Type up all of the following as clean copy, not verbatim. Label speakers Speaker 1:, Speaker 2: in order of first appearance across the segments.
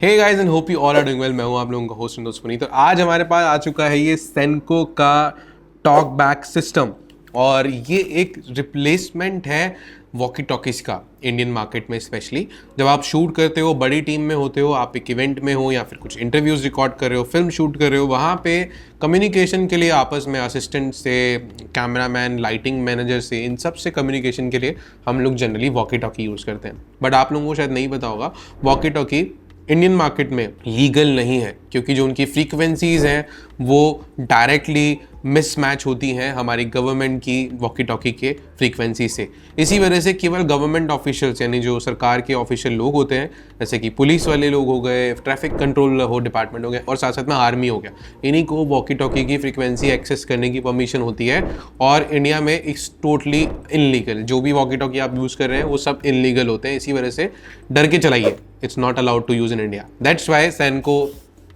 Speaker 1: Hey guys and hope you all are doing well. मैं हूं आप लोगों का होस्ट दोस्त पुनीत। तो आज हमारे पास आ चुका है ये सेनको का टॉक बैक सिस्टम और ये एक रिप्लेसमेंट है वॉकी टॉकीज का इंडियन मार्केट में। स्पेशली जब आप शूट करते हो, बड़ी टीम में होते हो, आप एक इवेंट में हो या फिर कुछ इंटरव्यूज रिकॉर्ड कर रहे हो, फिल्म शूट कर रहे हो, वहाँ पे कम्युनिकेशन के लिए आपस में असिस्टेंट से, कैमरामैन, लाइटिंग मैनेजर से, इन सब से कम्युनिकेशन के लिए हम लोग जनरली वॉकी टॉकी यूज़ करते हैं। बट आप लोगों को शायद नहीं पता होगा, वॉकी टॉकी इंडियन मार्केट में लीगल नहीं है क्योंकि जो उनकी फ्रीक्वेंसीज हैं वो डायरेक्टली मिसमैच होती हैं हमारी गवर्नमेंट की वॉकी टॉकी के फ्रीक्वेंसी से। इसी वजह से केवल गवर्नमेंट ऑफिशियल्स यानी जो सरकार के ऑफिशियल लोग होते हैं, जैसे कि पुलिस वाले लोग हो गए, ट्रैफिक कंट्रोल हो डिपार्टमेंट हो गया और साथ साथ में आर्मी हो गया, इन्हीं को वॉकी टॉकी की फ्रीक्वेंसी एक्सेस करने की परमिशन होती है। और इंडिया में इट्स टोटली इनलीगल। जो भी वॉकी टॉकी आप यूज़ कर रहे हैं वो सब इनलीगल होते हैं। इसी वजह से डर के चलाइए, it's not allowed to use in India. That's why Senco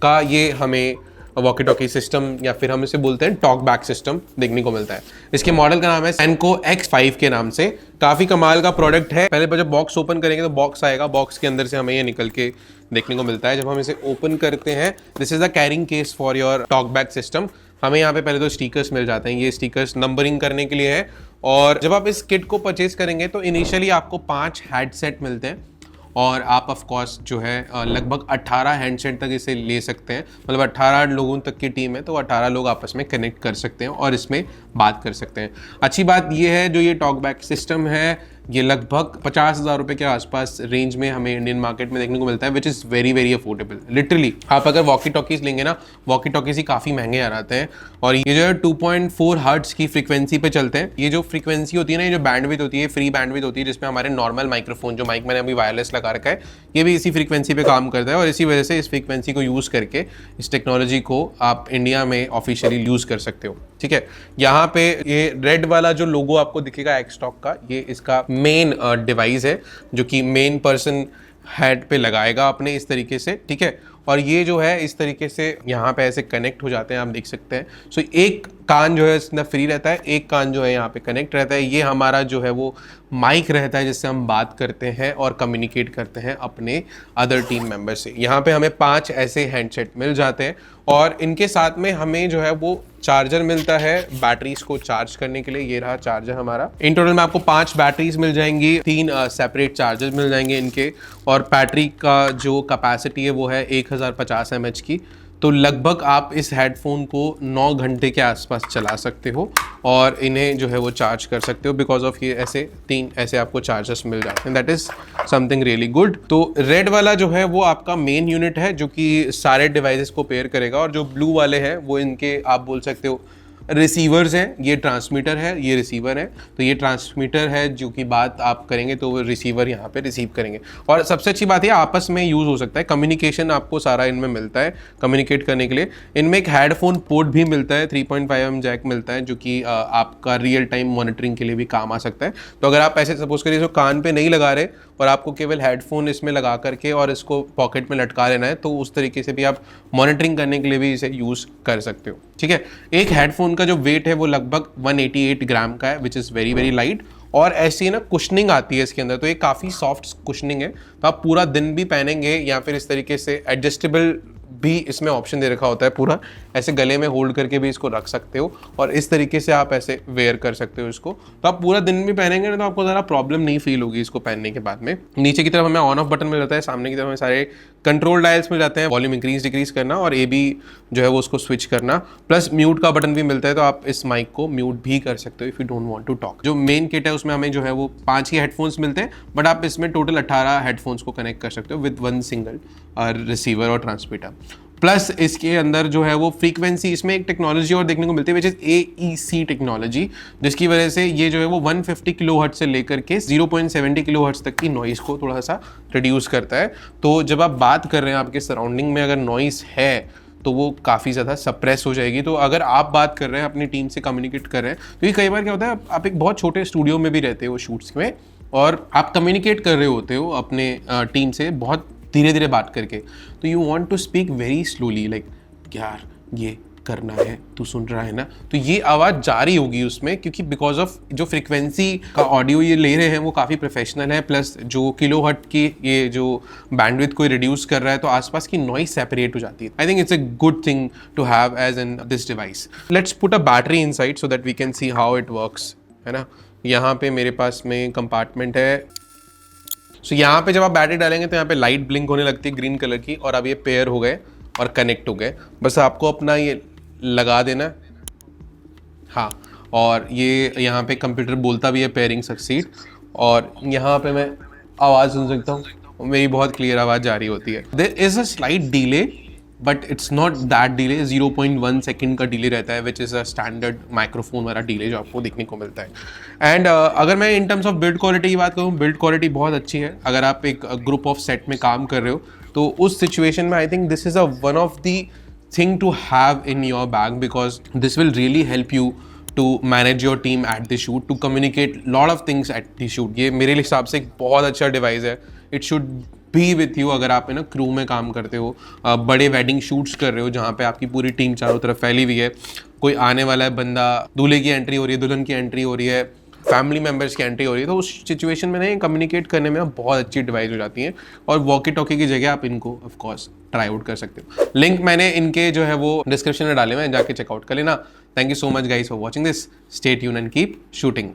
Speaker 1: का ये हमें वॉकी टॉकी सिस्टम या फिर हम इसे बोलते हैं टॉक बैक सिस्टम देखने को मिलता है। इसके मॉडल का नाम है सेनको X5 के नाम से। काफ़ी कमाल का प्रोडक्ट है। पहले जब बॉक्स ओपन करेंगे तो बॉक्स आएगा, बॉक्स के अंदर से हमें ये निकल के देखने को मिलता है। जब हम इसे ओपन करते हैं, this is a carrying case for your talk back system. हमें यहाँ पे पहले तो स्टिकर्स मिल जाते हैं। ये स्टिकर्स नंबरिंग करने के लिए है। और जब आप इस किट को परचेज करेंगे तो इनिशियली आपको 5 हेडसेट मिलते हैं और आप ऑफ कोर्स जो है लगभग 18 हैंडसेट तक इसे ले सकते हैं। मतलब 18 लोगों तक की टीम है तो 18 लोग आपस में कनेक्ट कर सकते हैं और इसमें बात कर सकते हैं। अच्छी बात यह है, जो ये टॉक बैक सिस्टम है ये लगभग 50,000 रुपये के आसपास रेंज में हमें इंडियन मार्केट में देखने को मिलता है, which is very very affordable. Literally आप अगर वॉकी टॉकीज लेंगे ना, वॉकी टॉकीज ही काफ़ी महंगे आ जाते हैं। और ये जो है 2.4 हर्ट्ज की फ्रीक्वेंसी पे चलते हैं। ये जो फ्रीक्वेंसी होती है ना, ये जो बैंडविड्थ होती है, फ्री बैंडविड्थ होती है, जिसमें हमारे नॉर्मल माइक्रोफोन, जो माइक मैंने अभी वायरलेस लगा रखा है, ये भी इसी फ्रीक्वेंसी पे काम करता है। और इसी वजह से इस फ्रीक्वेंसी को यूज़ करके इस टेक्नोलॉजी को आप इंडिया में ऑफिशियली यूज़ कर सकते हो। ठीक है, यहाँ पे ये रेड वाला जो लोगो आपको दिखेगा एक्सटॉक का, ये इसका मेन डिवाइस है जो कि मेन पर्सन हेड पे लगाएगा अपने इस तरीके से। ठीक है, और ये जो है इस तरीके से यहाँ पे ऐसे कनेक्ट हो जाते हैं, आप देख सकते हैं। सो एक कान जो है इसमें फ्री रहता है, एक कान जो है यहाँ पे कनेक्ट रहता है। ये हमारा जो है वो माइक रहता है जिससे हम बात करते हैं और कम्युनिकेट करते हैं अपने अदर टीम मेंबर से। यहाँ पे हमें 5 ऐसे हैंडसेट मिल जाते हैं और इनके साथ में हमें जो है वो चार्जर मिलता है बैटरीज को चार्ज करने के लिए। ये रहा चार्जर हमारा। इन टोटल में आपको 5 बैटरीज मिल जाएंगी, 3 सेपरेट चार्जर्स मिल जाएंगे इनके। और बैटरी का जो कैपेसिटी है वो है 1050 mAh की। तो लगभग आप इस हेडफोन को 9 घंटे के आसपास चला सकते हो और इन्हें जो है वो चार्ज कर सकते हो, बिकॉज ऑफ ये ऐसे 3 ऐसे आपको चार्जर्स मिल जाते हैं। That is something really good. तो रेड वाला जो है वो आपका मेन यूनिट है जो कि सारे डिवाइसेस को पेयर करेगा, और जो ब्लू वाले हैं वो इनके आप बोल सकते हो रिसीवर्स हैं। ये ट्रांसमीटर है, ये रिसीवर है। तो ये ट्रांसमीटर है जो कि बात आप करेंगे तो वो रिसीवर यहाँ पे रिसीव करेंगे। और सबसे अच्छी बात है आपस में यूज़ हो सकता है, कम्युनिकेशन आपको सारा इनमें मिलता है कम्युनिकेट करने के लिए। इनमें एक हेडफोन पोर्ट भी मिलता है, 3.5mm जैक मिलता है जो कि आपका रियल टाइम मॉनिटरिंग के लिए भी काम आ सकता है। तो अगर आप ऐसे सपोज करिए इसको कान पे नहीं लगा रहे और आपको केवल हेडफोन इसमें लगा करके और इसको पॉकेट में लटका लेना है, तो उस तरीके से भी आप मॉनिटरिंग करने के लिए भी इसे यूज़ कर सकते हो। ठीक है, एक हेडफोन का जो वेट है वो लगभग 188 ग्राम का है, which is very very light. और ऐसी ना कुशनिंग आती है इसके अंदर, तो ये काफ़ी सॉफ्ट कुशनिंग है। तो आप पूरा दिन भी पहनेंगे या फिर इस तरीके से एडजस्टेबल भी इसमें ऑप्शन दे रखा होता है, पूरा ऐसे गले में होल्ड करके भी इसको रख सकते हो और इस तरीके से आप ऐसे वेयर कर सकते हो इसको। तो आप पूरा दिन भी पहनेंगे ना तो आपको ज़रा प्रॉब्लम नहीं फील होगी इसको पहनने के बाद में। नीचे की तरफ हमें ऑन ऑफ बटन मिल जाता है, सामने की तरफ हमें सारे कंट्रोल डायल्स मिल जाते हैं, वॉल्यूम इंक्रीज डिक्रीज करना और ए बी जो है वो उसको स्विच करना, प्लस म्यूट का बटन भी मिलता है। तो आप इस माइक को म्यूट भी कर सकते हो if you don't want to talk. जो मेन किट है उसमें हमें जो है वो 5 ही हेडफोन्स मिलते हैं, बट आप इसमें टोटल 18 हेडफोन्स को कनेक्ट कर सकते हो विद 1 सिंगल रिसीवर और ट्रांसमीटर। प्लस इसके अंदर जो है वो फ्रीक्वेंसी, इसमें एक टेक्नोलॉजी और देखने को मिलती है विच इज़ AEC टेक्नोलॉजी, जिसकी वजह से ये जो है वो 150 किलोहर्ट्ज़ से लेकर के 0.70 किलोहर्ट्ज़ तक की नॉइज़ को थोड़ा सा रिड्यूस करता है। तो जब आप बात कर रहे हैं आपके सराउंडिंग में अगर नॉइज़ है तो वो काफ़ी ज़्यादा सप्रेस हो जाएगी। तो अगर आप बात कर रहे हैं अपनी टीम से कम्युनिकेट कर रहे हैं, तो ये कई बार क्या होता है, आप एक बहुत छोटे स्टूडियो में भी रहते हो शूट्स में और आप कम्युनिकेट कर रहे होते हो अपने टीम से बहुत धीरे धीरे बात करके, तो you want to speak very slowly, like यार ये करना है, तू सुन रहा है ना, तो ये आवाज़ जारी होगी उसमें, क्योंकि बिकॉज ऑफ जो फ्रिक्वेंसी का ऑडियो ये ले रहे हैं वो काफ़ी प्रोफेशनल है, प्लस जो किलोहर्ट्ज़ की ये जो बैंडविड्थ को रिड्यूस कर रहा है, तो आसपास की नॉइज सेपरेट हो जाती है. I think it's a good thing to have edge in this device. Let's put a battery inside so that we can see how it works, है ना. यहाँ पे मेरे पास में कंपार्टमेंट है. सो यहाँ पे जब आप बैटरी डालेंगे तो यहाँ पे लाइट ब्लिंक होने लगती है ग्रीन कलर की, और अब ये पेयर हो गए और कनेक्ट हो गए. बस आपको अपना ये लगा देना. हाँ, और ये यहाँ पे कंप्यूटर बोलता भी है पेयरिंग सक्सीड, और यहाँ पे मैं आवाज़ सुन सकता हूँ, मेरी बहुत क्लियर आवाज़ जारी होती है. There is a slight delay, but it's not that delay. 0.1 second का डिले रहता है, which is a standard microphone वाला डिले जो आपको देखने को मिलता है. एंड अगर मैं in terms of build quality की बात करूँ, बिल्ड क्वालिटी बहुत अच्छी है. अगर आप एक ग्रुप ऑफ सेट में काम कर रहे हो तो उस सिचुएशन में I think this is a one of the thing to have in your bag, because this will really help you to manage your team at the shoot, to communicate lot of things at the shoot. ये मेरे हिसाब से एक बहुत अच्छा device है. It should be with you अगर आप है ना क्रू में काम करते हो, बड़े वेडिंग शूट्स कर रहे हो जहाँ पे आपकी पूरी टीम चारों तरफ फैली हुई है, कोई आने वाला है बंदा, दूल्हे की एंट्री हो रही है, दुल्हन की एंट्री हो रही है, फैमिली मेम्बर्स की एंट्री हो रही है, तो उस सिचुएशन में ना कम्युनिकेट करने में बहुत अच्छी डिवाइस हो जाती हैं. और वॉकी टॉकी की जगह आप इनको ऑफ कोर्स ट्राई आउट कर सकते हो. लिंक मैंने इनके जो है वो डिस्क्रिप्शन में डाले हुए हैं, जाके चेकआउट कर लेना. Thank you so much guys for watching this. Stay tune and keep shooting.